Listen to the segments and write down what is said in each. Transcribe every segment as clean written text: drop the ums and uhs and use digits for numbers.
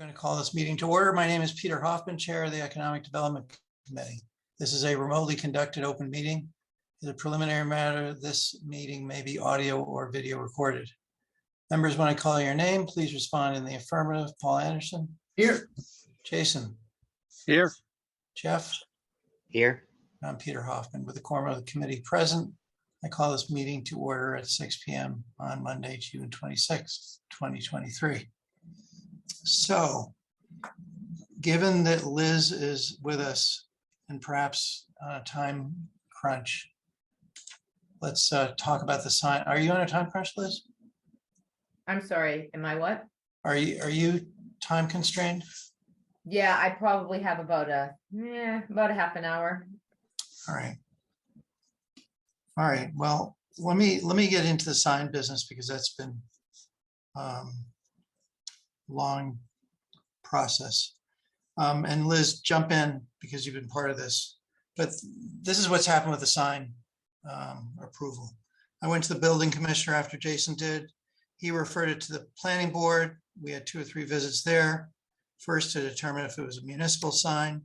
going to call this meeting to order. My name is Peter Hoffman, Chair of the Economic Development Committee. This is a remotely conducted open meeting. As a preliminary matter, this meeting may be audio or video recorded. Members, when I call your name, please respond in the affirmative. Paul Anderson. Here. Jason. Here. Jeff. Here. I'm Peter Hoffman with the quorum of the committee present. I call this meeting to order at 6 p.m. on Monday, June 26th, 2023. So, given that Liz is with us and perhaps on a time crunch, let's talk about the sign. Are you on a time crunch, Liz? I'm sorry, am I what? Are you time constrained? Yeah, I probably have about a half an hour. All right. All right. Well, let me get into the sign business because that's been long process. And Liz, jump in because you've been part of this. But this is what's happened with the sign approval. I went to the building commissioner after Jason did. He referred it to the planning board. We had 2 or 3 visits there. First to determine if it was a municipal sign.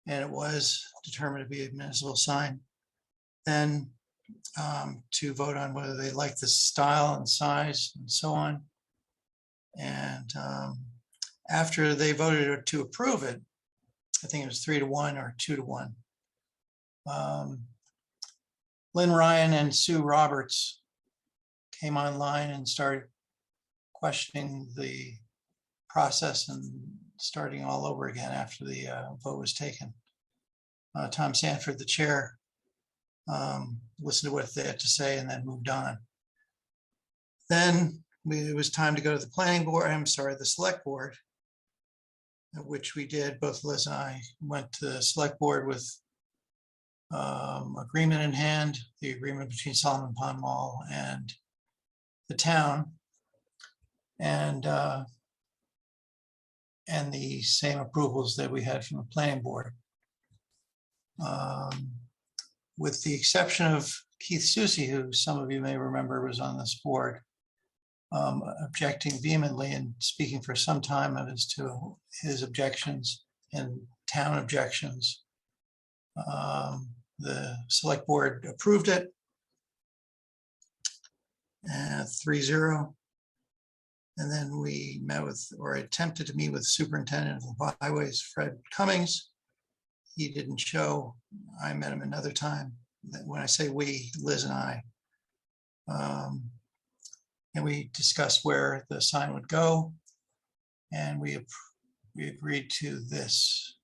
And it was determined to be a municipal sign. Then to vote on whether they like the style and size and so on. And after they voted to approve it, I think it was 3-1 or 2-1. Lynn Ryan and Sue Roberts came online and started questioning the process and starting all over again after the vote was taken. Tom Sanford, the chair, listened to what they had to say and then moved on. Then it was time to go to the planning board, the select board, which we did. Both Liz and I went to the select board with agreement in hand, the agreement between Solomon Pond Mall and the town, and the same approvals that we had from the planning board. With the exception of Keith Susi, who some of you may remember was on this board, objecting vehemently and speaking for some time as to his objections and town objections. The select board approved it, 3-0. And then we met with, or attempted to meet with, Superintendent of Highways, Fred Cummings. He didn't show. I met him another time. When I say we, Liz and I. And we discussed where the sign would go. And we agreed to this.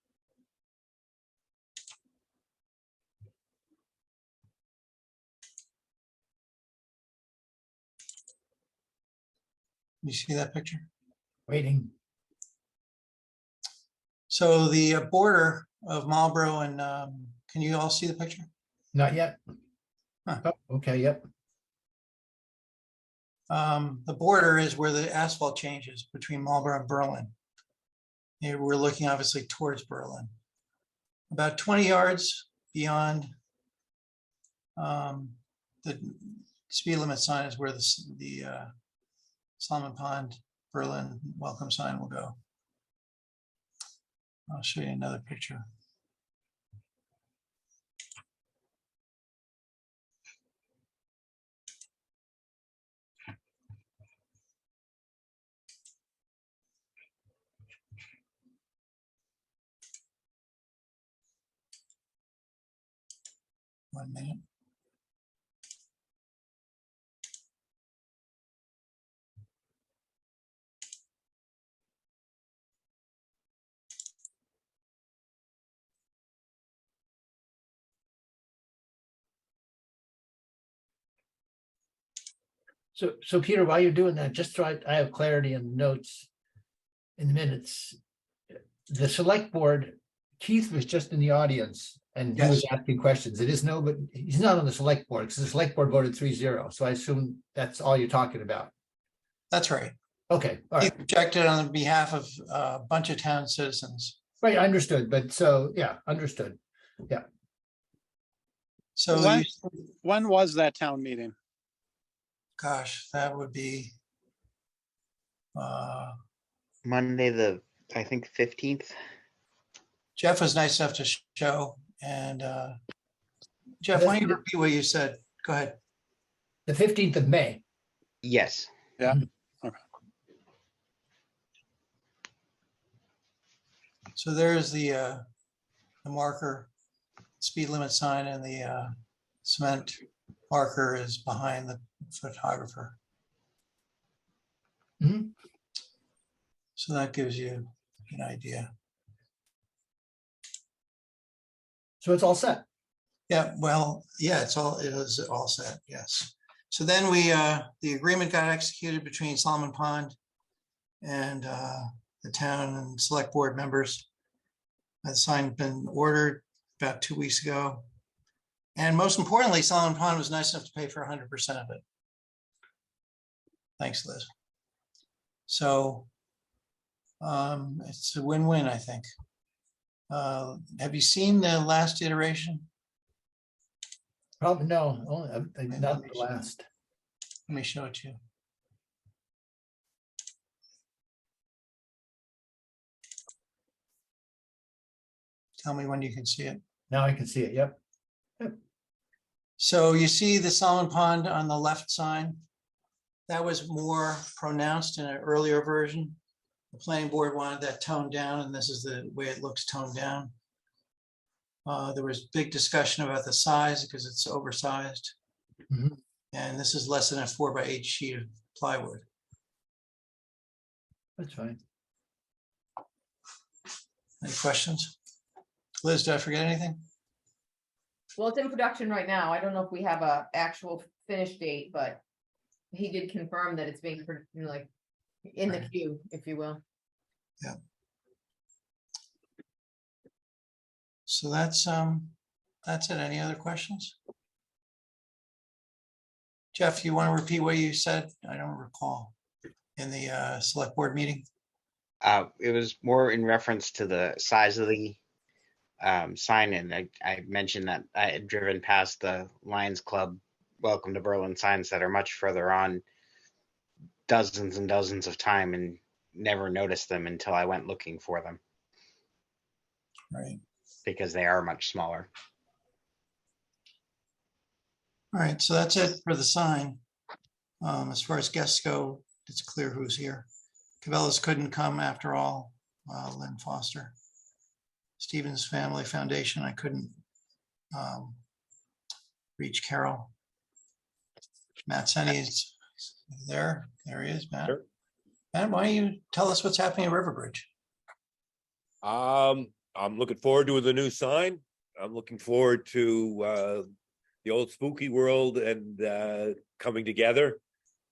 You see that picture? Waiting. So the border of Marlboro and can you all see the picture? Not yet. Huh. Oh, okay, yep. The border is where the asphalt changes between Marlboro and Berlin. And we're looking obviously towards Berlin. About 20 yards beyond the speed limit sign is where the Solomon Pond Berlin welcome sign will go. I'll show you another picture. One minute. So Peter, while you're doing that, just so I have clarity in the notes in the minutes, the select board, Keith was just in the audience and he was asking questions. It is but he's not on the select board because the select board voted 3-0. So I assume that's all you're talking about. That's right. Okay. All He right. objected on behalf of a bunch of town citizens. Right. I understood. But so, yeah, understood. Yeah. So When was that town meeting? gosh, that would be Monday, I think 15th. Jeff was nice enough to show, and Jeff, why don't you repeat what you said? Go ahead. The 15th of May. Yes. Yeah. So there's the marker, speed limit sign, and the cement marker is behind the photographer. Mhm. So that gives you an idea. So it's all set. Yeah, well, yeah, it is all set, yes. So then the agreement got executed between Solomon Pond and the town and select board members. That sign had been ordered about 2 weeks ago. And most importantly, Solomon Pond was nice enough to pay for 100% of it. Thanks, Liz. So it's a win-win, I think. Have you seen the last iteration? Probably no, only not the last. Let me show it to you. Tell me when you can see it. Now I can see it. Yep. So you see the Solomon Pond on the left sign? That was more pronounced in an earlier version. The planning board wanted that toned down, and this is the way it looks toned down. There was big discussion about the size because it's oversized. Mhm. And this is less than a 4x8 sheet of plywood. That's fine. Any questions? Liz, did I forget anything? Well, it's in production right now. I don't know if we have a actual finish date, but he did confirm that it's being, like, in the Right. queue, if you will. So that's it. Any other questions? Jeff, you want to repeat what you said? I don't recall in the select board meeting. It was more in reference to the size of the sign, and I mentioned that I had driven past the Lions Club Welcome to Berlin signs that are much further on dozens and dozens of time and never noticed them until I went looking for them Right. because they are much smaller. All right, so that's it for the sign. As far as guests go, it's clear who's here. Cabela's couldn't come after all. Lynn Foster. Stevens Family Foundation, I couldn't reach Carol. Matt Senni's there. There he is, Matt. Sure. Matt, why don't you tell us what's happening at Riverbridge? I'm looking forward to the new sign. I'm looking forward to the old spooky world and coming together.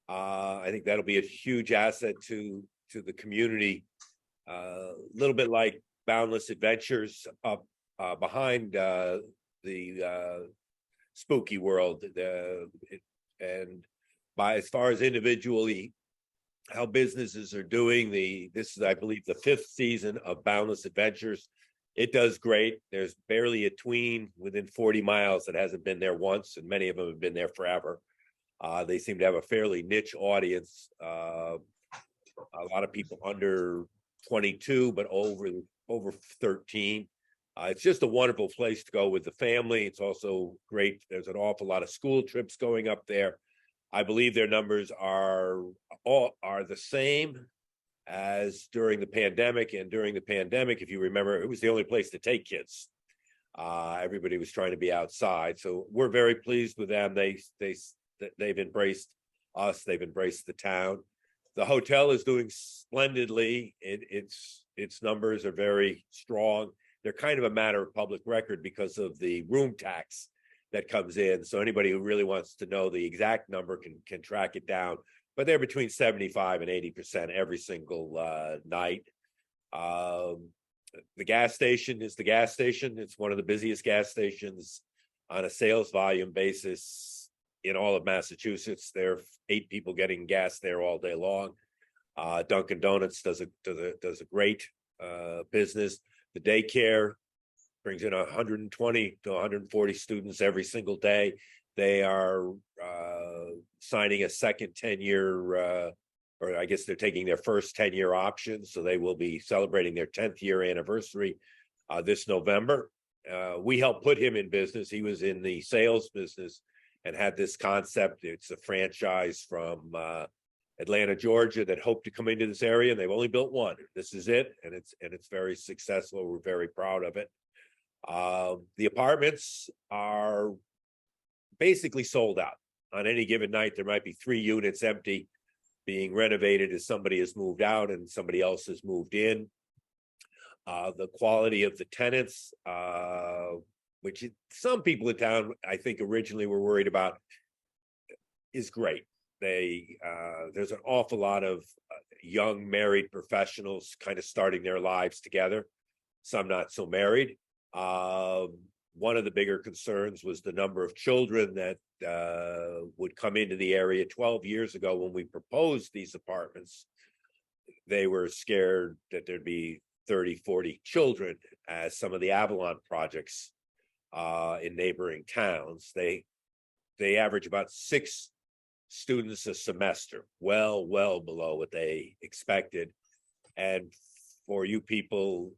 I think that'll be a huge asset to the community. A little bit like Boundless Adventures up behind the spooky world. And by as far as individually how businesses are doing, this is, I believe, the 5th season of Boundless Adventures. It does great. There's barely a tween within 40 miles that hasn't been there once, and many of them have been there forever. They seem to have a fairly niche audience. A lot of people under 22, but over 13. It's just a wonderful place to go with the family. It's also great. There's an awful lot of school trips going up there. I believe their numbers are the same as during the pandemic. And during the pandemic, if you remember, it was the only place to take kids. Everybody was trying to be outside. So we're very pleased with them. They've embraced us. They've embraced the town. The hotel is doing splendidly. Its numbers are very strong. They're kind of a matter of public record because of the room tax that comes in. So anybody who really wants to know the exact number can track it down. But they're between 75 and 80% every single night. The gas station is the gas station. It's one of the busiest gas stations on a sales volume basis in all of Massachusetts. There are 8 people getting gas there all day long. Dunkin' Donuts does a great business. The daycare brings in 120 to 140 students every single day. They are signing a second 10-year or I guess they're taking their first 10-year option, so they will be celebrating their 10th year anniversary this November. We helped put him in business. He was in the sales business and had this concept. It's a franchise from Atlanta, Georgia, that hoped to come into this area, and they've only built one. This is it, and it's very successful. We're very proud of it. The apartments are basically sold out. On any given night, there might be 3 units empty, being renovated as somebody has moved out and somebody else has moved in. The quality of the tenants, which some people in town, I think, originally were worried about, is great. There's an awful lot of young married professionals kind of starting their lives together, some not so married. One of the bigger concerns was the number of children that would come into the area. 12 years ago, when we proposed these apartments, they were scared that there'd be 30, 40 children, as some of the Avalon projects in neighboring towns. They average about 6 students a semester, well below what they expected. And for you people,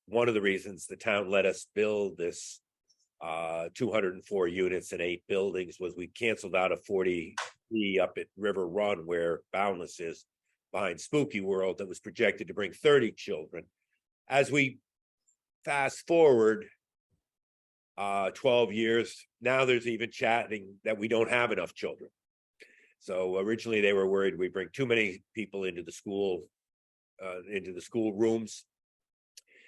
one of the reasons the town let us build this 204 units in 8 buildings was we canceled out a 40 up at River Run, where Boundless is, behind Spooky World, that was projected to bring 30 children. As we fast forward 12 years, now there's even chatting that we don't have enough children. So originally they were worried we bring too many people into the school rooms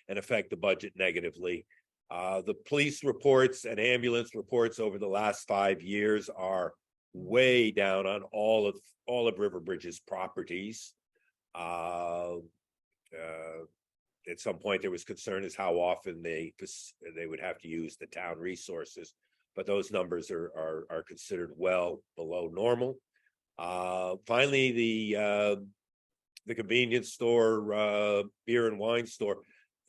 and affect the budget negatively. The police reports and ambulance reports over the last 5 years are way down on all of Riverbridge's properties. At some point there was concern as how often they would have to use the town resources, but those numbers are considered well below normal. Finally, the convenience store, beer and wine store,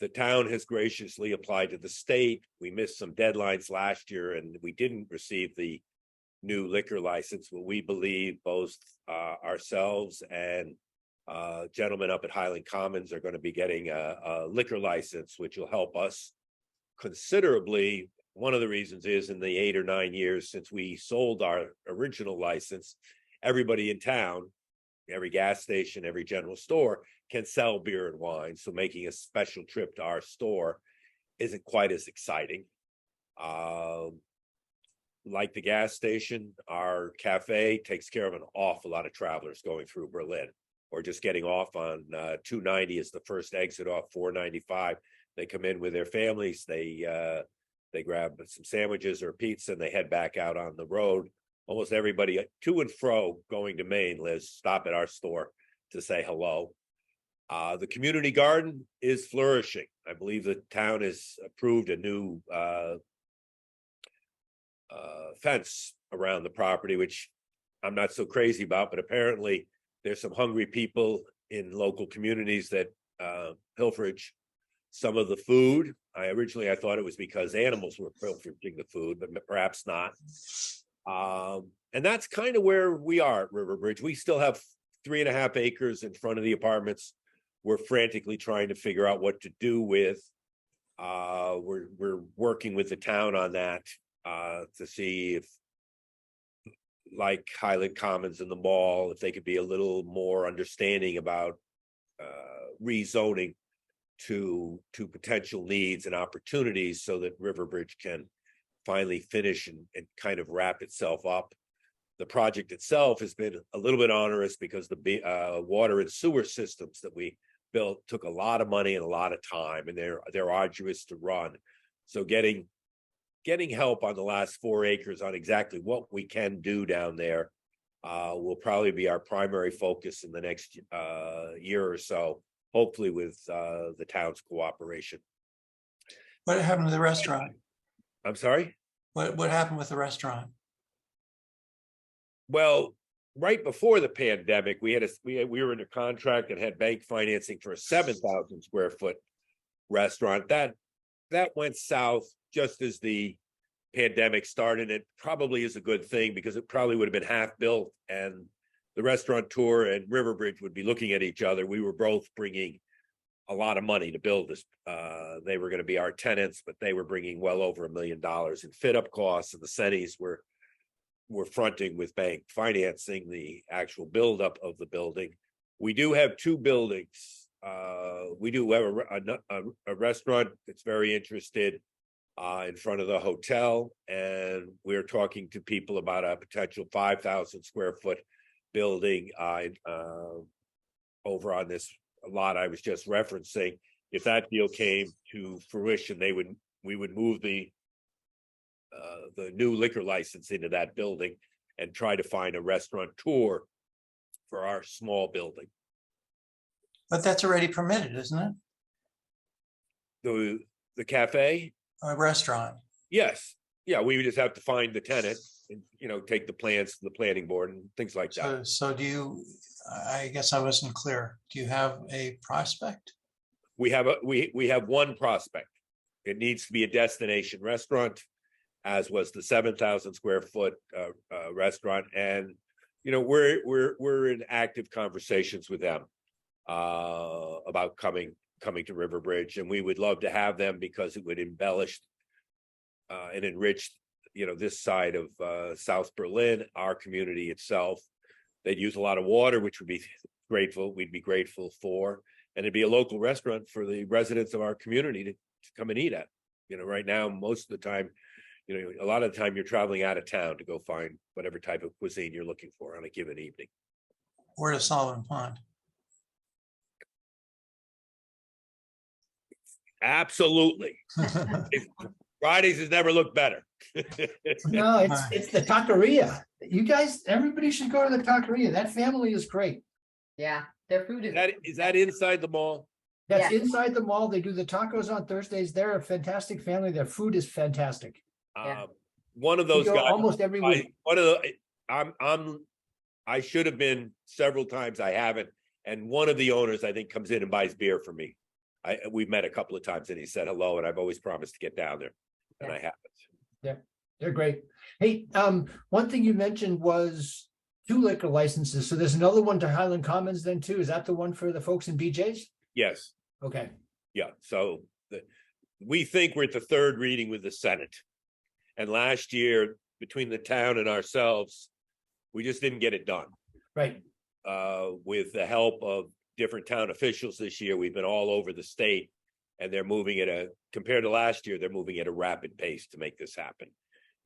the town has graciously applied to the state. We missed some deadlines last year and we didn't receive the new liquor license, but we believe both ourselves and gentlemen up at Highland Commons are going to be getting a liquor license, which will help us considerably. One of the reasons is, in the 8 or 9 years since we sold our original license, everybody in town, every gas station, every general store can sell beer and wine. So making a special trip to our store isn't quite as exciting. Like the gas station, our cafe takes care of an awful lot of travelers going through Berlin, or just getting off on 290 is the first exit off 495. They come in with their families, they grab some sandwiches or pizza, and they head back out on the road. Almost everybody to and fro going to Maine, Liz, stop at our store to say hello. The community garden is flourishing. I believe the town has approved a new fence around the property, which I'm not so crazy about, but apparently there's some hungry people in local communities that pilferage some of the food. I thought it was because animals were pilfering the food, but perhaps not. And that's kind of where we are at Riverbridge. We still have 3.5 acres in front of the apartments. We're frantically trying to figure out what to do with. We're working with the town on that to see if, like Highland Commons and the mall, if they could be a little more understanding about rezoning to potential needs and opportunities, so that Riverbridge can finally finish and kind of wrap itself up. The project itself has been a little bit onerous because the water and sewer systems that we built took a lot of money and a lot of time, and they're arduous to run. So getting help on the last 4 acres on exactly what we can do down there will probably be our primary focus in the next year or so, hopefully with the town's cooperation. What happened to the restaurant? I'm sorry? What happened with the restaurant? Well, right before the pandemic, we were in a contract and had bank financing for a 7,000 square foot restaurant. That went south just as the pandemic started. It probably is a good thing, because it probably would have been half built and the restaurateur and Riverbridge would be looking at each other. We were both bringing a lot of money to build this. They were going to be our tenants, but they were bringing well over $1 million in fit up costs, and the Sennies were fronting with bank financing the actual buildup of the building. We do have two buildings. We do have a restaurant that's very interested in front of the hotel, and we're talking to people about a potential 5,000 square foot building over on this lot I was just referencing. If that deal came to fruition, we would move the new liquor license into that building and try to find a restaurateur for our small building. But that's already permitted, isn't it? The cafe, A restaurant. yes, yeah, we would just have to find the tenant and, take the plans to the planning board and things like that. So do you, I guess I wasn't clear. Do you have a prospect? We have one prospect. It needs to be a destination restaurant, as was the 7,000 square foot restaurant, and we're in active conversations with them about coming to Riverbridge, and we would love to have them because it would embellish and enrich this side of South Berlin, our community itself. They'd use a lot of water, which we'd be grateful for, and it'd be a local restaurant for the residents of our community to come and eat at. Right now, most of the time, a lot of the time you're traveling out of town to go find whatever type of cuisine you're looking for on a given evening. Or to Solomon Pond? Absolutely. Fridays has never looked better. No, it's the taqueria. You guys, everybody should go to the taqueria. That family is great. Yeah, their food is. Is that inside the mall? That's Yeah. inside the mall. They do the tacos on Thursdays. They're a fantastic family. Their food is fantastic. Yeah. One of We those go guys. almost every week. I should have been several times. I haven't. And one of the owners, I think, comes in and buys beer for me. We've met a couple of times and he said hello, and I've always promised to get down there, and I haven't. They're great. Hey, one thing you mentioned was 2 liquor licenses. So there's another one to Highland Commons then too. Is that the one for the folks in BJ's? Yes. Okay. Yeah. So we think we're at the third reading with the Senate. And last year, between the town and ourselves, we just didn't get it done. Right. With the help of different town officials this year, we've been all over the state, and they're moving compared to last year, they're moving at a rapid pace to make this happen.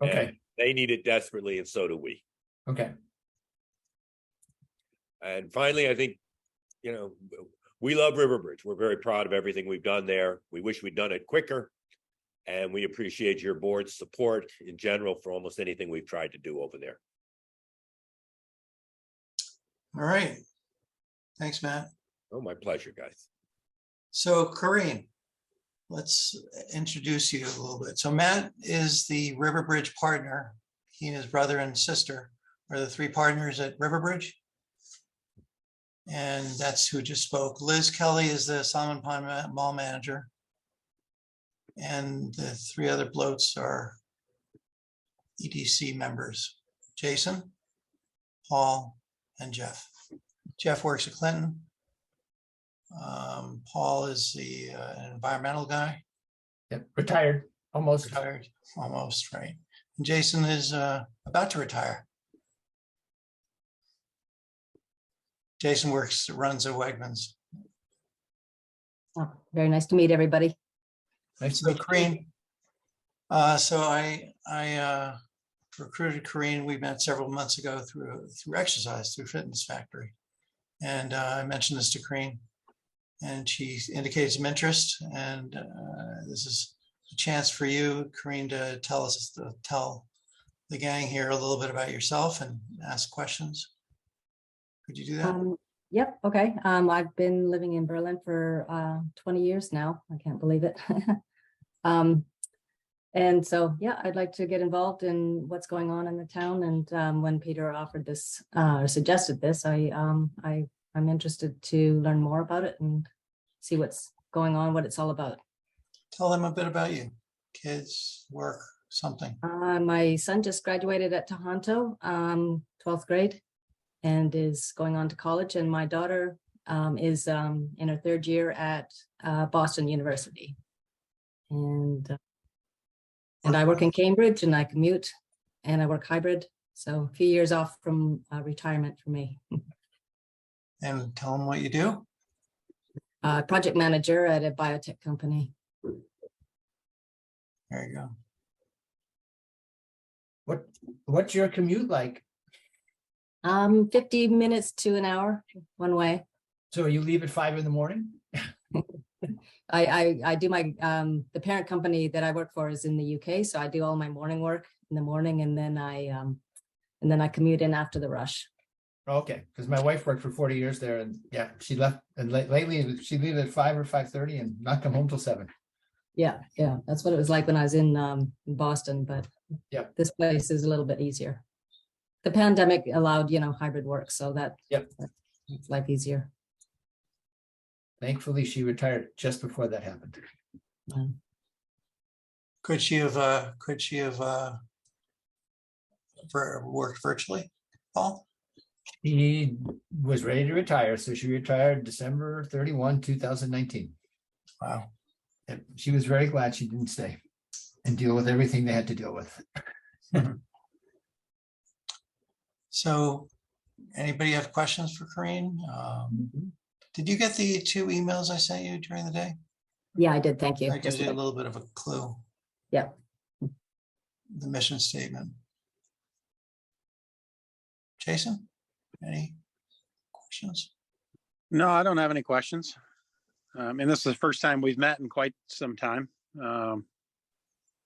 Okay. And they need it desperately, and so do we. Okay. And finally, I think, we love Riverbridge. We're very proud of everything we've done there. We wish we'd done it quicker. And we appreciate your board's support in general for almost anything we've tried to do over there. All right. Thanks, Matt. Oh, my pleasure, guys. So Corinne, let's introduce you a little bit. So Matt is the Riverbridge partner. He and his brother and sister are the 3 partners at Riverbridge. And that's who just spoke. Liz Kelly is the Solomon Pond Mall manager. And the 3 other bloats are EDC members, Jason, Paul, and Jeff. Jeff works at Clinton. Paul is the environmental guy. Yep. Retired. Almost. Retired, almost, right. And Jason is about to retire. Jason runs a Wegmans. Oh, very nice to meet everybody. Nice to So meet you. Corinne, so I recruited Corinne. We met several months ago through exercise, through Fitness Factory. And I mentioned this to Corinne, and she indicated some interest. And this is a chance for you, Corinne, to tell the gang here a little bit about yourself and ask questions. Could you do that? Yep, okay. I've been living in Berlin for 20 years now. I can't believe it. And so, yeah, I'd like to get involved in what's going on in the town. And when Peter offered this, or suggested this, I'm interested to learn more about it and see what's going on, what it's all about. Tell them a bit about you, kids, work, something. My son just graduated at Tohoto, 12th grade. and is going on to college. And my daughter is in her third year at Boston University. And I work in Cambridge and I commute and I work hybrid. So a few years off from retirement for me. And tell them what you do. Project manager at a biotech company. There you go. What's your commute like? 50 minutes to an hour one way. So you leave at 5 in the morning? I do my the parent company that I work for is in the UK, so I do all my morning work in the morning, and then I commute in after the rush. Okay, because my wife worked for 40 years there, and yeah, she left, and lately she leave at 5 or 5:30 and not come home till 7. Yeah, that's what it was like when I was in Boston, but Yeah. this place is a little bit easier. The pandemic allowed, hybrid work, so that makes life easier. Thankfully, she retired just before that happened. Could she have worked virtually, Paul? He was ready to retire, so she retired December 31, 2019. Wow. And she was very glad she didn't stay and deal with everything they had to deal with. So anybody have questions for Corinne? Did you get the 2 emails I sent you during the day? Yeah, I did. Thank you. That gives you a little bit of a clue. Yeah. The mission statement. Jason, any questions? No, I don't have any questions. And this is the first time we've met in quite some time. And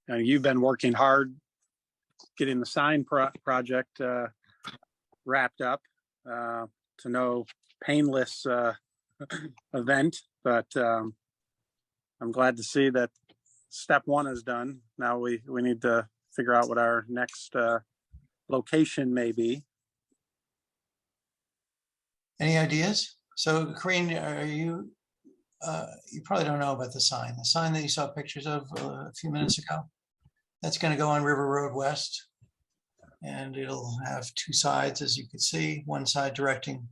you've been working hard getting the sign project wrapped up. To no painless event, but I'm glad to see that step 1 is done. Now we need to figure out what our next location may be. Any ideas? So Corinne, are you probably don't know about the sign that you saw pictures of a few minutes ago. That's going to go on River Road West. And it'll have 2 sides, as you can see, one side directing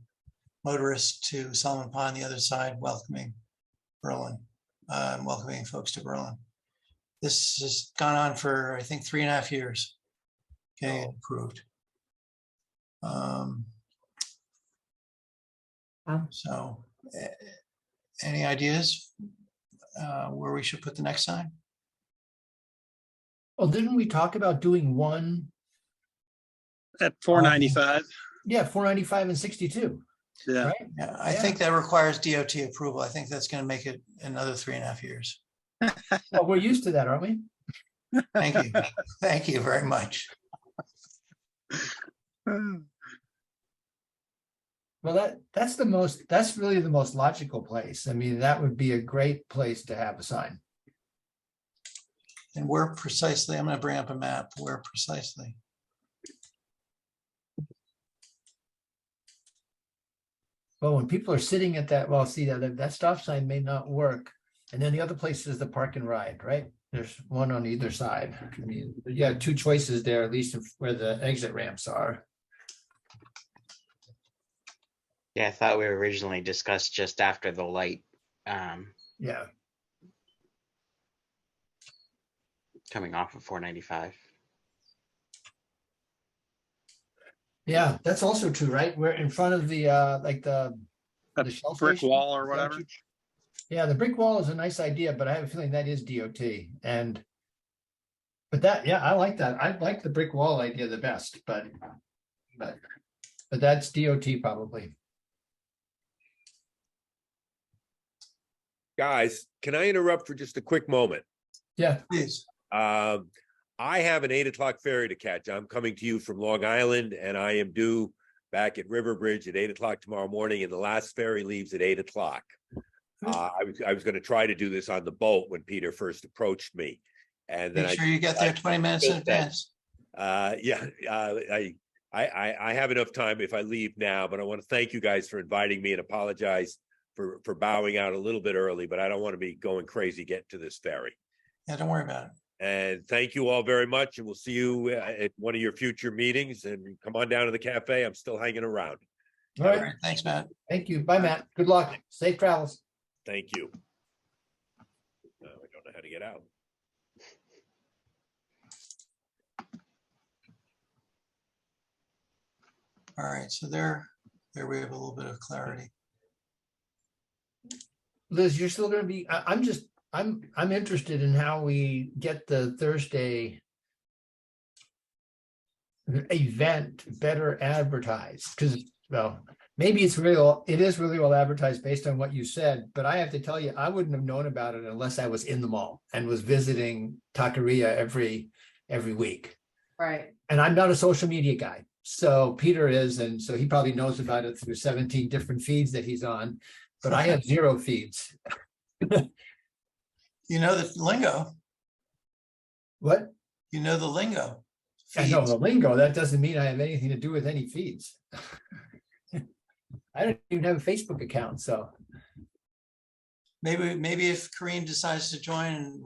motorists to Solomon Pond, the other side welcoming Berlin, welcoming folks to Berlin. This has gone on for, I think, 3.5 years, getting it approved. Wow. So any ideas where we should put the next sign? Well, didn't we talk about doing one? At 495. Yeah, 495 and 62. Yeah. Right? Yeah, I think that requires DOT approval. I think that's going to make it another 3.5 years. Well, we're used to that, aren't we? Thank you. Thank you very much. Well, that's really the most logical place. I mean, that would be a great place to have a sign. And where precisely, I'm going to bring up a map, where precisely? Well, when people are sitting at that, well, see, that stop sign may not work. And then the other place is the park and ride, right? There's one on either side. I mean, you have 2 choices there, at least where the exit ramps are. Yeah, I thought we originally discussed just after the light Yeah. coming off of 495. Yeah, that's also true, right? We're in front of the like the Shell Brick station. wall or Is that whatever. Yeah, the brick wall is a nice idea, but I have a feeling that is DOT. But that, yeah, I like that. I like the brick wall idea the best, but that's DOT probably. Guys, can I interrupt for just a quick moment? Yeah, Please. I have an 8:00 ferry to catch. I'm coming to you from Long Island, and I am due back at Riverbridge at 8:00 tomorrow morning, and the last ferry leaves at 8:00. I was going to try to do this on the boat when Peter first approached me, and then Make sure you get there 20 minutes in advance. I have enough time if I leave now, but I want to thank you guys for inviting me and apologize for bowing out a little bit early, but I don't want to be going crazy getting to this ferry. Yeah, don't worry about it. And thank you all very much. And we'll see you at one of your future meetings, and come on down to the cafe. I'm still hanging around. All All right, right, thanks, Matt. thank you. Bye, Matt. Good luck. Safe travels. Thank you. Now I don't know how to get out. All right, so there we have a little bit of clarity. Liz, you're still gonna be, I'm interested in how we get the Thursday event better advertised, because, well, maybe it is really well advertised based on what you said, but I have to tell you, I wouldn't have known about it unless I was in the mall and was visiting Taqueria every week. Right. And I'm not a social media guy. So Peter is, and so he probably knows about it through 17 different feeds that he's on, but I have 0 feeds. You know the lingo, What? you know the lingo. I know Feeds. the lingo. That doesn't mean I have anything to do with any feeds. I don't even have a Facebook account, so. Maybe if Corinne decides to join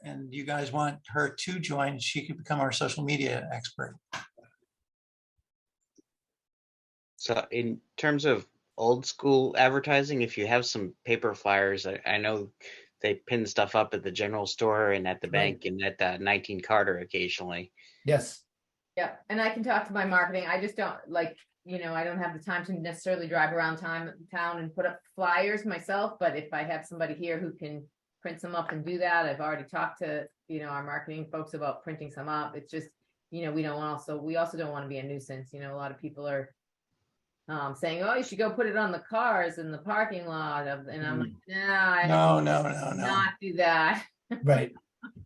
and you guys want her to join, she could become our social media expert. So in terms of old school advertising, if you have some paper flyers, I know they pin stuff up at the general store and at the Right. bank and at 19 Carter occasionally. Yes, Yeah, and I can talk to my marketing. I just don't like, I don't have the time to necessarily drive around town and put up flyers myself, but if I have somebody here who can print some up and do that, I've already talked to, our marketing folks about printing some up. It's just, we also don't want to be a nuisance. A lot of people are saying, oh, you should go put it on the cars in the parking lot and I'm like, nah, I No, not do that. right.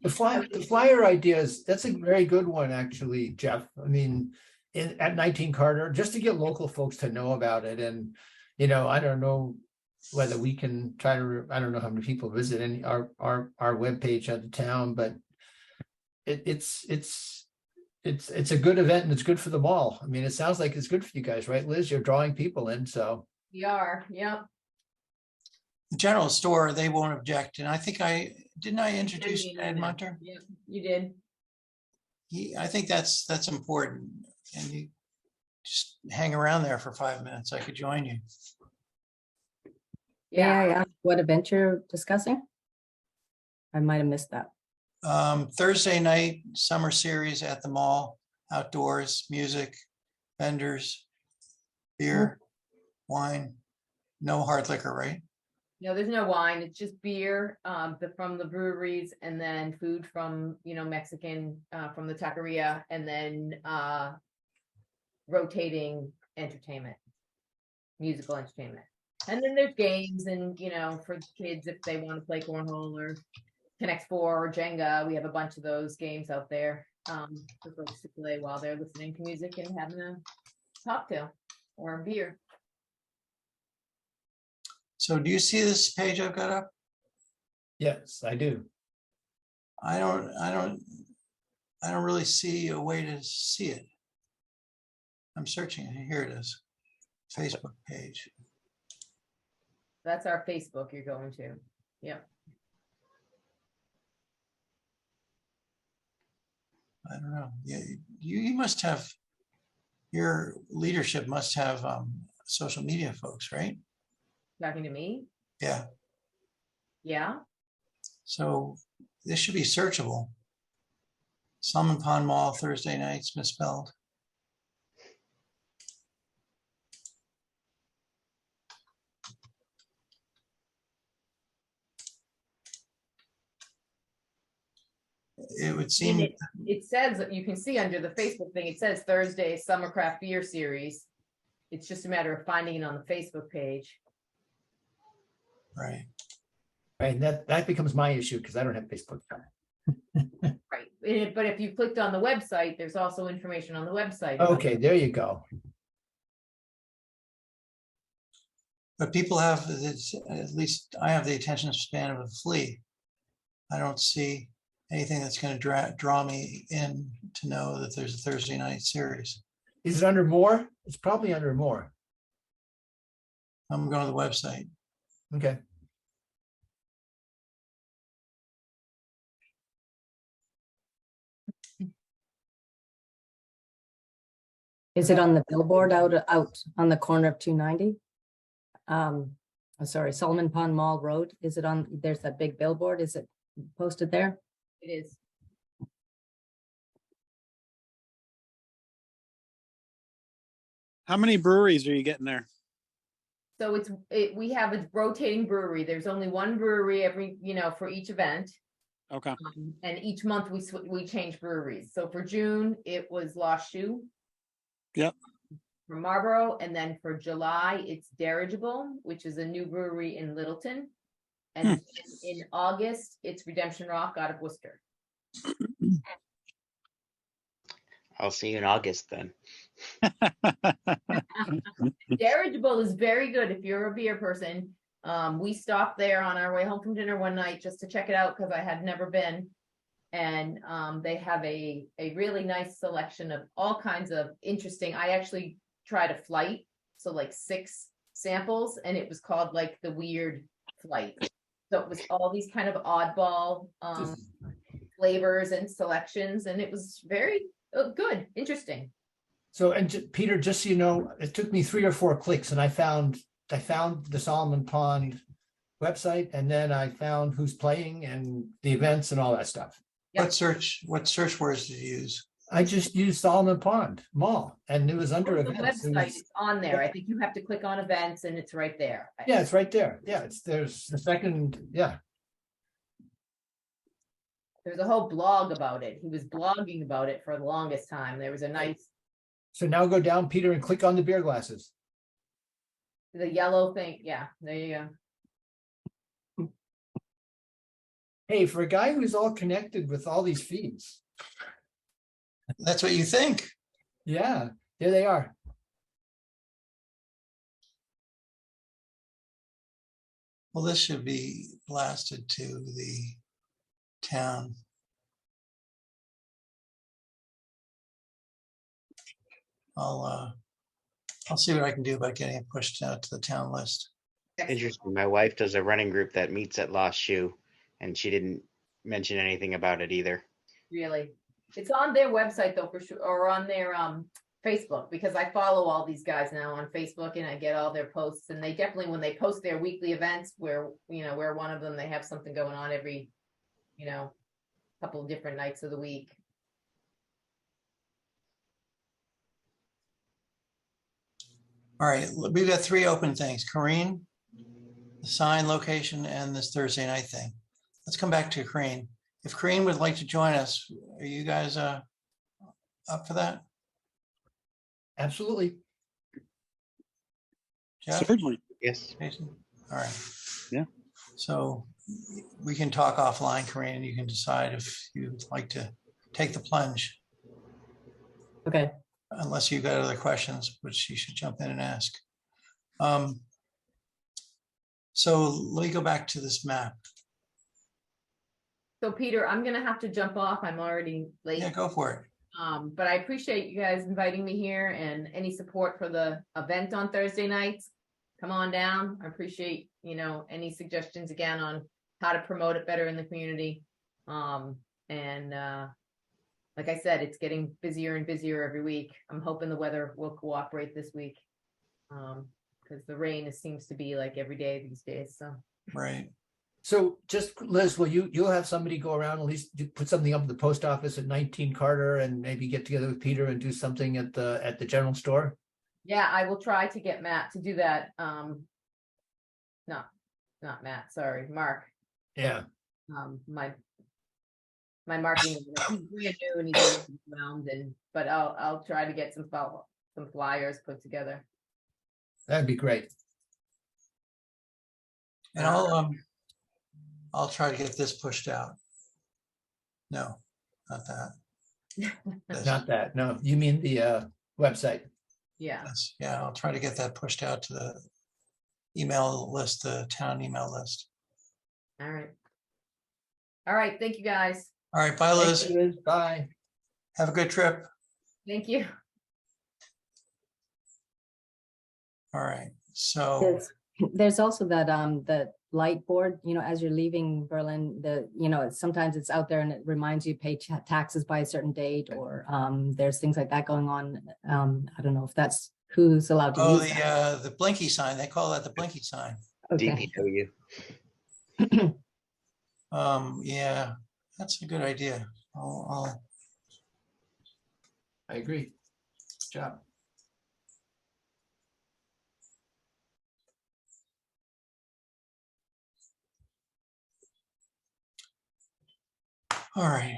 The flyer ideas, that's a very good one, actually, Jeff. I mean, at 19 Carter, just to get local folks to know about it. And, I don't know whether we can try to, I don't know how many people visit our webpage of the town, but it's a good event and it's good for them all. I mean, it sounds like it's good for you guys, right, Liz? You're drawing people in, so. We are, yep. The general store, they won't object. And I think didn't I introduce Send me an Ed email. Munter? Yep, you did. I think that's important. And you just hang around there for 5 minutes. I could join you. May I Yeah, ask what event you're discussing? I might have missed that. Thursday night, summer series at the mall, outdoors, music, vendors, beer, wine, no hard liquor, right? no, there's no wine. It's just beer, from the breweries and then food from, Mexican, from the taqueria and then, rotating entertainment, musical entertainment. And then there's games and, for kids, if they want to play cornhole or Connect Four or Jenga, we have a bunch of those games out there, for folks to play while they're listening to music and having a cocktail or a beer. So do you see this page I've got up? Yes, I do. I don't really see a way to see it. I'm searching it. Here it is. Facebook page. That's our Facebook you're going to. Yep. I don't know. Yeah, you must have, your leadership must have social media folks, right? Talking to me? Yeah. Yeah. So this should be searchable. Salmon Pond Mall, Thursday nights, misspelled. It would And seem, it says, you can see under the Facebook thing, it says Thursday Summer Craft Beer Series. It's just a matter of finding it on the Facebook page. right. Right, and that becomes my issue because I don't have Facebook. Right. But if you clicked on the website, there's also information on the website. Okay, there you go. But people have, at least I have the attention span of a flea. I don't see anything that's going to draw me in to know that there's a Thursday night series. Is it under more? It's probably under more. I'm going to the website. Okay. Is it on the billboard out on the corner of 290? Sorry, Solomon Pond Mall Road. Is it on, there's that big billboard. Is it posted there? It is. How many breweries are you getting there? So we have a rotating brewery. There's only one brewery every, for each event. Okay, And each month we change breweries. So for June, it was Lost Shoe. Yep. For Marlboro, and then for July, it's Dirigible, which is a new brewery in Littleton. And in August, it's Redemption Rock out of Worcester. I'll see you in August then. Dirigible is very good if you're a beer person. We stopped there on our way home from dinner one night just to check it out because I had never been. And they have a really nice selection of all kinds of interesting. I actually tried a flight, so like 6 samples, and it was called like the weird flight. So it was all these kind of oddball flavors and selections, and it was very good, interesting. So, and Peter, just so you know, it took me 3 or 4 clicks and I found the Solomon Pond website, and then I found who's playing and the events and all that stuff. Yep. What search words did you use? I just used Solomon Pond Mall and it was under The events. It website was- is on there. I think you have to click on events and it's right there. Yeah, it's right there. Yeah, there's the second, yeah. There's a whole blog about it. He was blogging about it for the longest time. There was a nice, So now go down, Peter, and click on the beer glasses. the yellow thing. Yeah, there you go. Hey, for a guy who's all connected with all these feeds. That's what you think. Yeah, there they are. Well, this should be blasted to the town. I'll see what I can do about getting it pushed out to the town list. Interesting. My wife does a running group that meets at Lost Shoe, and she didn't mention anything about it either. Really. It's on their website though, for sure, or on their Facebook, because I follow all these guys now on Facebook and I get all their posts, and they definitely, when they post their weekly events where, where one of them, they have something going on every, couple of different nights of the week. All right, we've got 3 open things. Corrine, the sign location, and this Thursday night thing. Let's come back to Corrine. If Corrine would like to join us, are you guys up for that? Absolutely. Jeff, certainly. Yes. Jason? All right. Yeah. So we can talk offline, Corrine, and you can decide if you'd like to take the plunge, Okay, unless you've got other questions, which you should jump in and ask. So let me go back to this map. So Peter, I'm gonna have to jump off. I'm already late. Yeah, go for it. But I appreciate you guys inviting me here and any support for the event on Thursday nights. Come on down. I appreciate, any suggestions again on how to promote it better in the community. Like I said, it's getting busier and busier every week. I'm hoping the weather will cooperate this week. Because the rain seems to be like every day these days, so. Right. So just Liz, you'll have somebody go around, at least put something up at the post office at 19 Carter and maybe get together with Peter and do something at the general store? Yeah, I will try to get Matt to do that. Not Matt, sorry, Mark. Yeah. My marketing, he's brand new and he's around, but I'll try to get some flyers put together. That'd be great. And I'll try to get this pushed out. No, not that. This. Not that, no, you mean the website. Yeah, Yes, yeah, I'll try to get that pushed out to the email list, the town email list. all right. All right, thank you, guys. All right, bye, Thanks, Liz. Liz. Bye. Have a good trip. Thank you. All right, so There's also that, the light board, as you're leaving Berlin, sometimes it's out there and it reminds you pay taxes by a certain date, or, there's things like that going on. I don't know if that's who's allowed to Oh, use that. the blinky sign, they call that the blinky sign. Okay. DPW. Yeah, that's a good idea. I agree. Good job. All right,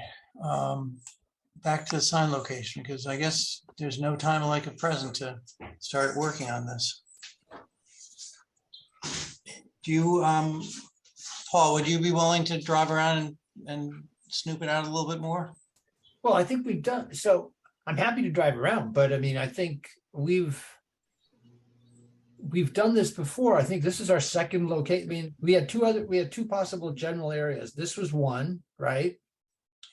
back to the sign location, because I guess there's no time like a present to start working on this. Do you, Paul, would you be willing to drive around and snoop it out a little bit more? Well, I think we've done, so I'm happy to drive around, but I mean, I think we've done this before. I think this is our second location. I mean, we had two possible general areas. This was one, right?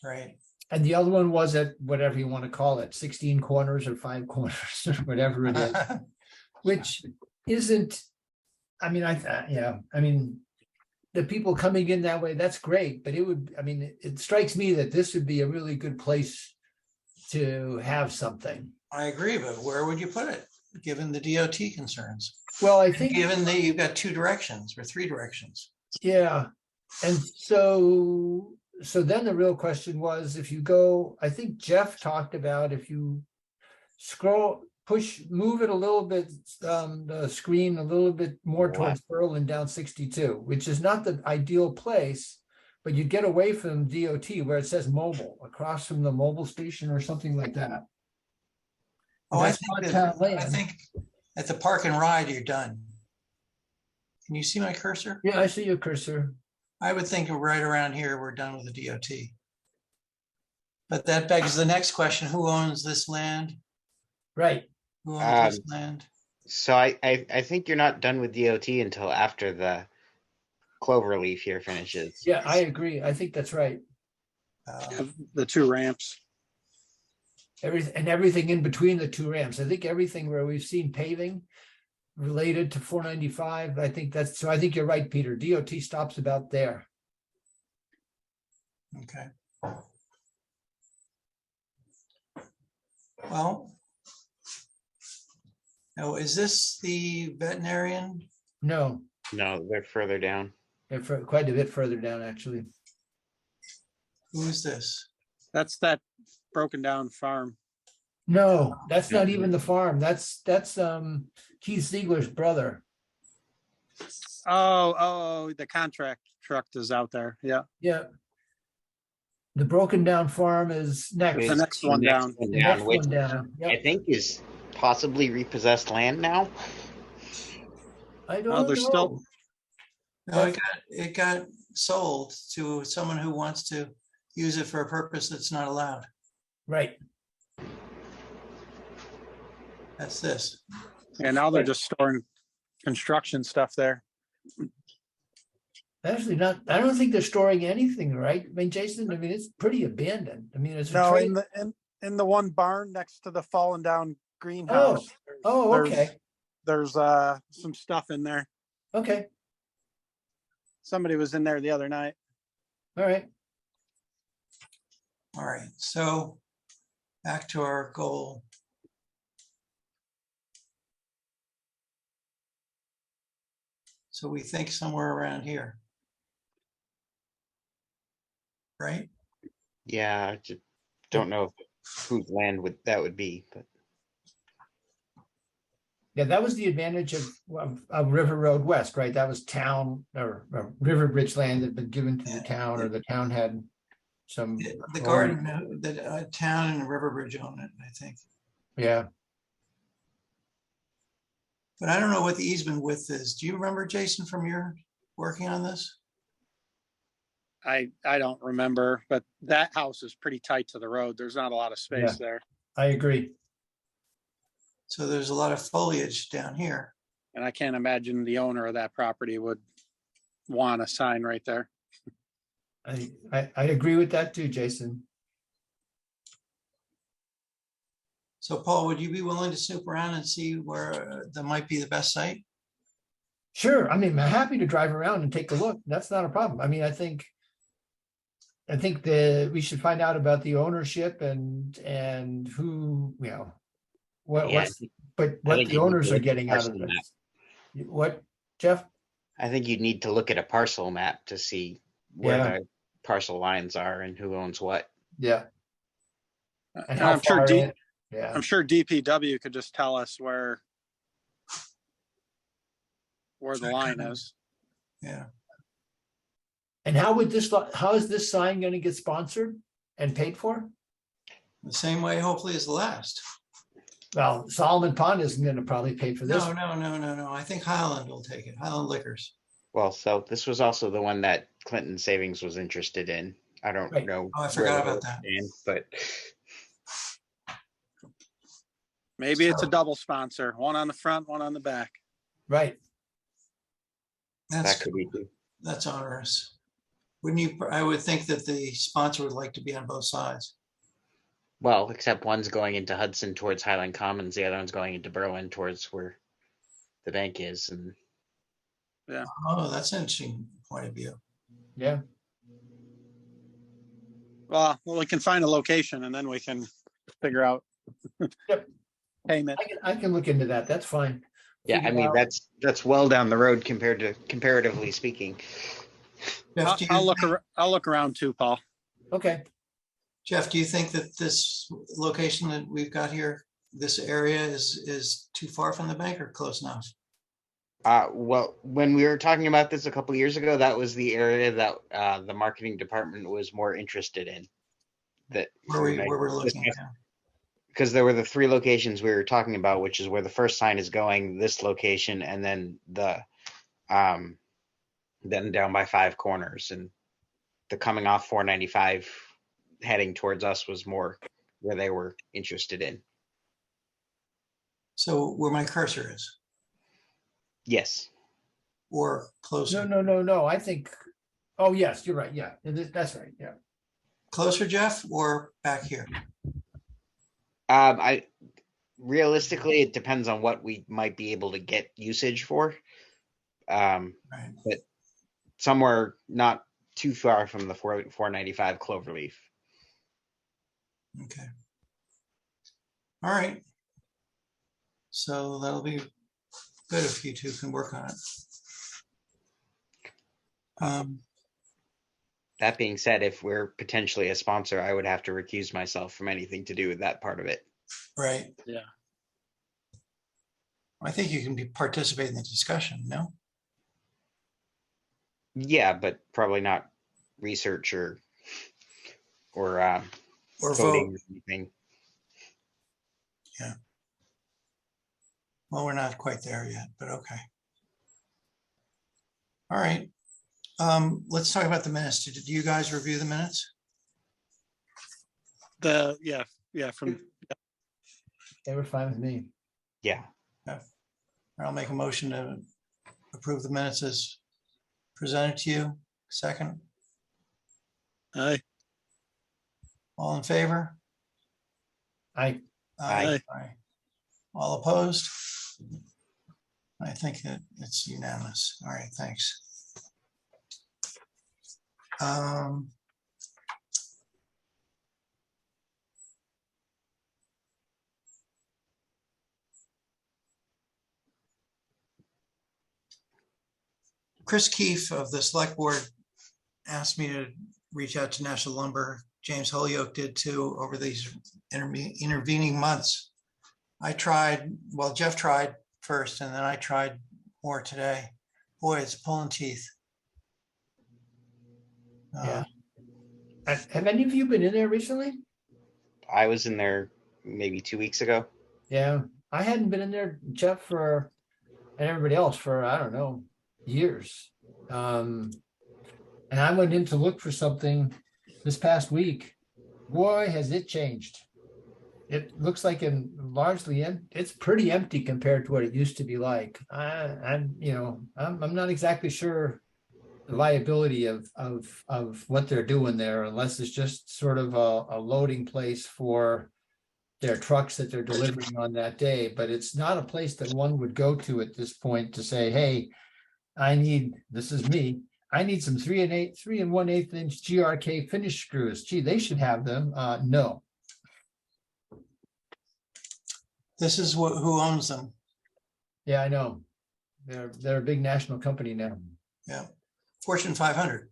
Right. And the other one was at whatever you want to call it, 16 corners or 5 corners or whatever it is, which isn't, I mean, the people coming in that way, that's great, but it strikes me that this would be a really good place to have something. I agree, but where would you put it, given the DOT concerns? Well, I think, Given that you've got 2 directions or 3 directions. yeah. And so then the real question was, if you go, I think Jeff talked about, if you move it a little bit, the screen a little bit more towards Berlin down 62, which is not the ideal place, but you get away from DOT where it says mobile, across from the mobile station or something like that. Oh, That's not town I land. think at the park and ride, you're done. Can you see my cursor? Yeah, I see your cursor. I would think right around here, we're done with the DOT. But that begs the next question, who owns this land? Right. Who owns this land? So I think you're not done with DOT until after the Cloverleaf here finishes. Yeah, I agree. I think that's right. The 2 ramps. Everything in between the 2 ramps. I think everything where we've seen paving related to 495, I think you're right, Peter. DOT stops about there. Okay. Well. Oh, is this the veterinarian? No, No, they're further down. they're quite a bit further down, actually. Who's this? That's that broken down farm. No, that's not even the farm. That's Keith Ziegler's brother. Oh, the contract truck is out there. Yeah. Yeah. The broken down farm is next. The next one down. The next which one down. I Yep. think is possibly repossessed land now. I don't Oh, know. there's still, No, it got sold to someone who wants to use it for a purpose that's not allowed. Right. That's this. and now they're just storing construction stuff there. Actually, not, I don't think they're storing anything, right? I mean, Jason, it's pretty abandoned. I mean, it's a No, train. in the one barn next to the fallen down greenhouse. Oh, there's- okay. There's some stuff in there. Okay. Somebody was in there the other night. All right. All right, so back to our goal. So we think somewhere around here. Right? Yeah, I just don't know whose land that would be, but Yeah, that was the advantage of River Road West, right? That was town or River Bridge land that had been given to the town, or the town had some. The garden, the town and Riverbridge own it, I think. Yeah, But I don't know what the easement width is. Do you remember, Jason, from your working on this? I don't remember, but that house is pretty tight to the road. There's not a lot of space there. I agree. So there's a lot of foliage down here. And I can't imagine the owner of that property would want a sign right there. I agree with that too, Jason. So Paul, would you be willing to snoop around and see where that might be the best site? Sure, I mean, I'm happy to drive around and take a look. That's not a problem. I mean, I think that we should find out about the ownership and who, what, Yeah, but I what think the you need to owners are look at getting out of parcel map. this. What, Jeff? I think you'd need to look at a parcel map to see where Yeah. the parcel lines are and who owns what. Yeah. And And how I'm sure far D, in? Yeah, I'm sure DPW could just tell us where the line is. Yeah, and how is this sign gonna get sponsored and paid for? the same way hopefully as the last. Well, Solomon Pond isn't gonna probably pay for this. No. I think Highland will take it. Highland Liquors. Well, so this was also the one that Clinton Savings was interested in. I don't Right. know. Oh, I where forgot the about votes that. stand, But Maybe it's a So- double sponsor, one on the front, one on the back. Right, that That's, could be too. that's onerous. Wouldn't you, I would think that the sponsor would like to be on both sides. Well, except one's going into Hudson towards Highland Commons, the other one's going into Berlin towards where the bank is. And Oh, that's an interesting point of view. yeah, Well, we can find a location and then we can figure out Yep. payment. I can look into that, that's fine. yeah, I Figure mean, out- that's well down the road comparatively speaking. Jeff, do I'll you, I'll look around too, Paul. Okay, Jeff, do you think that this location that we've got here, this area is too far from the bank or close enough? Well, when we were talking about this a couple years ago, that was the area that the marketing department was more interested in. That Where we're looking at? because there were the three locations we were talking about, which is where the first sign is going, this location, and then then down by Five Corners, and the coming off 495 heading towards us was more where they were interested in. So where my cursor is, Yes. or closer? no, I think, oh, yes, you're right, yeah, that's right, yeah. Closer, Jeff, or back here? I realistically, it depends on what we might be able to get usage for. Right. But somewhere not too far from the 495 Cloverleaf. Okay. All right. So that'll be good if you two can work on it. That being said, if we're potentially a sponsor, I would have to recuse myself from anything to do with that part of it. Right. Yeah. I think you can participate in the discussion, no? Yeah, but probably not research or Or vote. voting or anything. Well, we're not quite there yet, but okay. All right. Let's talk about the minutes. Did you guys review the minutes? From They were fine with me. Yeah. I'll make a motion to approve the minutes as presented to you. Second, Aye. all in favor? I, Aye. Aye. All opposed? I think that it's unanimous. All right, thanks. Chris Keefe of the Select Board asked me to reach out to National Lumber. James Holyoke did too over these intervening months. I tried, well, Jeff tried first and then I tried more today. Boy, it's pulling teeth. Yeah. Have any of you been in there recently? I was in there maybe 2 weeks ago. Yeah, I hadn't been in there, Jeff, and everybody else for, I don't know, years. And I went in to look for something this past week. Boy, has it changed. It looks like it's pretty empty compared to what it used to be like. I'm not exactly sure the liability of what they're doing there, unless it's just sort of a loading place for their trucks that they're delivering on that day. But it's not a place that one would go to at this point to say, hey, this is me, I need some 3 1/8 inch GRK finish screws. Gee, they should have them. No. This is who owns them. Yeah, I know. They're a big national company now. Yeah. Fortune 500.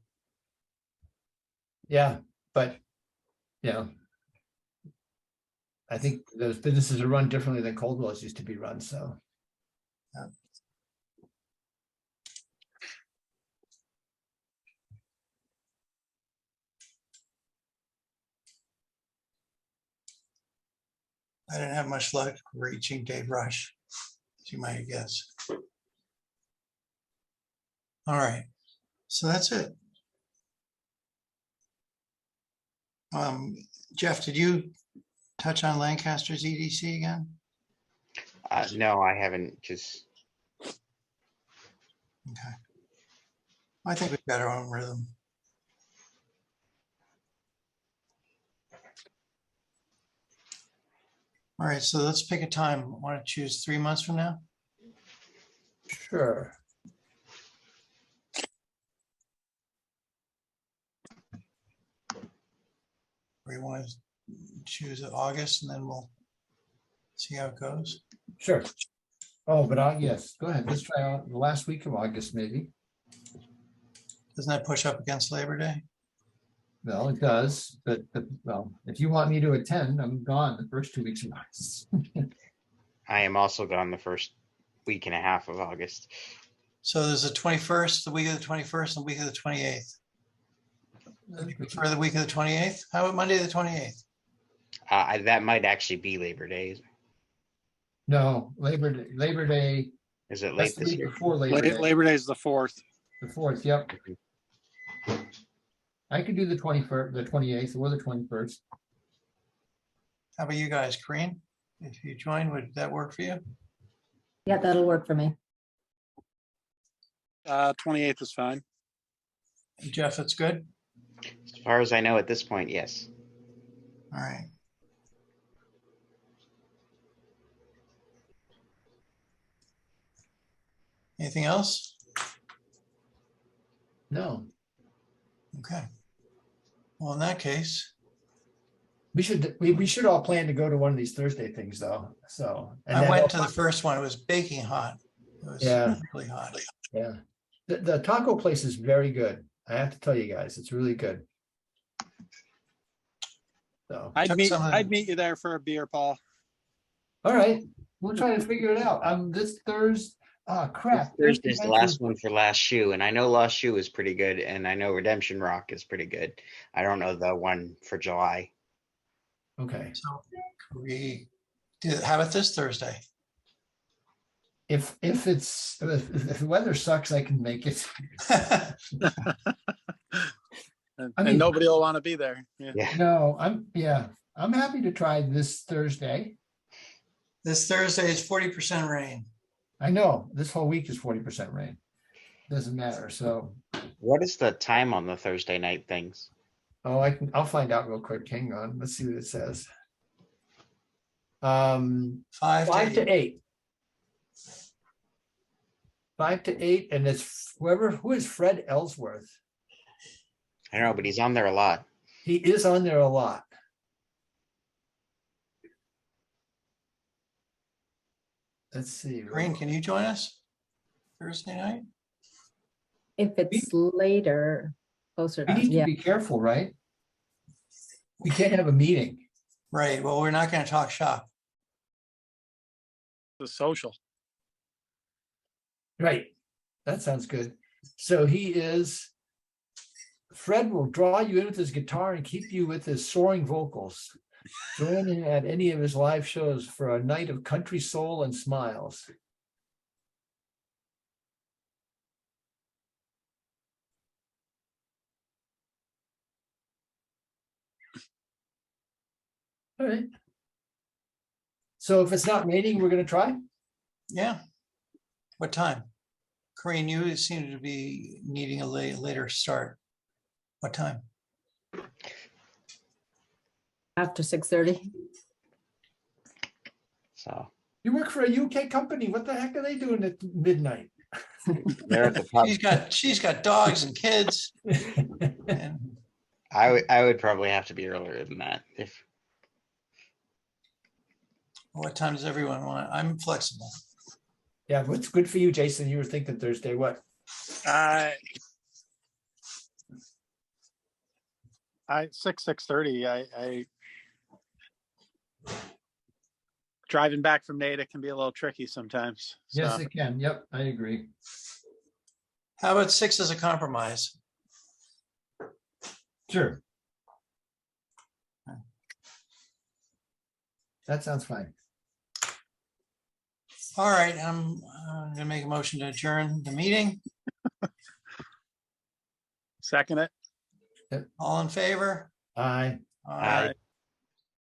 Yeah, but, I think those businesses are run differently than Coldwell's used to be run, so. I didn't have much luck reaching Dave Rush, as you might guess. All right, so that's it. Jeff, did you touch on Lancaster's EDC again? No, I haven't. Just Okay. I think we've got our own rhythm. All right, so let's pick a time. Want to choose 3 months from now? Sure. Or you want to choose August and then we'll see how it goes? Sure. Oh, but yes, go ahead. Let's try out the last week of August, maybe. Doesn't that push up against Labor Day? Well, it does, but, well, if you want me to attend, I'm gone the first 2 weeks of August. I am also gone the first week and a half of August. So there's the 21st, the week of the 21st, and the week of the 28th. Would you prefer the week of the 28th? How about Monday, the 28th? That might actually be Labor Day. No, Labor Day, Is it that's late the this week year? before Labor Day, Labor Day is the 4th. the 4th, yep. I could do the 21st, the 28th, or the 21st. How about you guys, Corinne? If you join, would that work for you? Yeah, that'll work for me. 28th is fine. Jeff, that's good? As far as I know at this point, yes. All right. Anything else? No, Okay. Well, in that case, we should all plan to go to one of these Thursday things though, so. and I then went to the first one. It was baking hot. It was Yeah. really hot. Yeah, the taco place is very good. I have to tell you guys, it's really good. So, I'd Took meet, some of I'd the- meet you there for a beer, Paul. all right, we'll try to figure it out. This Thursday, crap. Thursday's the last one for Last Shoe, and I know Last Shoe is pretty good, and I know Redemption Rock is pretty good. I don't know the one for July. Okay, So we did have it this Thursday. if the weather sucks, I can make it. And, I mean- and nobody will want to be there. Yeah. Yeah. No, I'm happy to try this Thursday. This Thursday is 40% rain. I know this whole week is 40% rain. Doesn't matter. So, What is the time on the Thursday night things? I'll find out real quick. Hang on. Let's see what it says. 5 5 to to 8. 8. 5 to 8, and it's who is Fred Ellsworth? I don't know, but he's on there a lot. He is on there a lot. Let's see. Corinne, can you join us Thursday night? If it's later, closer We to, need to yeah, be careful, right? We can't have a meeting. Right. Well, we're not going to talk shop. The social. Right. That sounds good. So Fred will draw you in with his guitar and keep you with his soaring vocals. Join in at any of his live shows for a night of country soul and smiles. All right. So if it's not raining, we're going to try? Yeah. What time? Corinne, you seem to be needing a later start. What time? after 6:30. So You work for a UK company. What the heck are they doing at midnight? There at the pub. She's got dogs and kids. And I would probably have to be earlier than that if what time does everyone want? I'm flexible. Yeah, what's good for you, Jason? You were thinking Thursday, what? I 6:30. I driving back from Natick can be a little tricky sometimes. Yes, So, it can. Yep, I agree. How about 6 as a compromise? Sure. That sounds fine. All right, I'm gonna make a motion to adjourn the meeting. second it. All in favor? Aye. All right. Aye.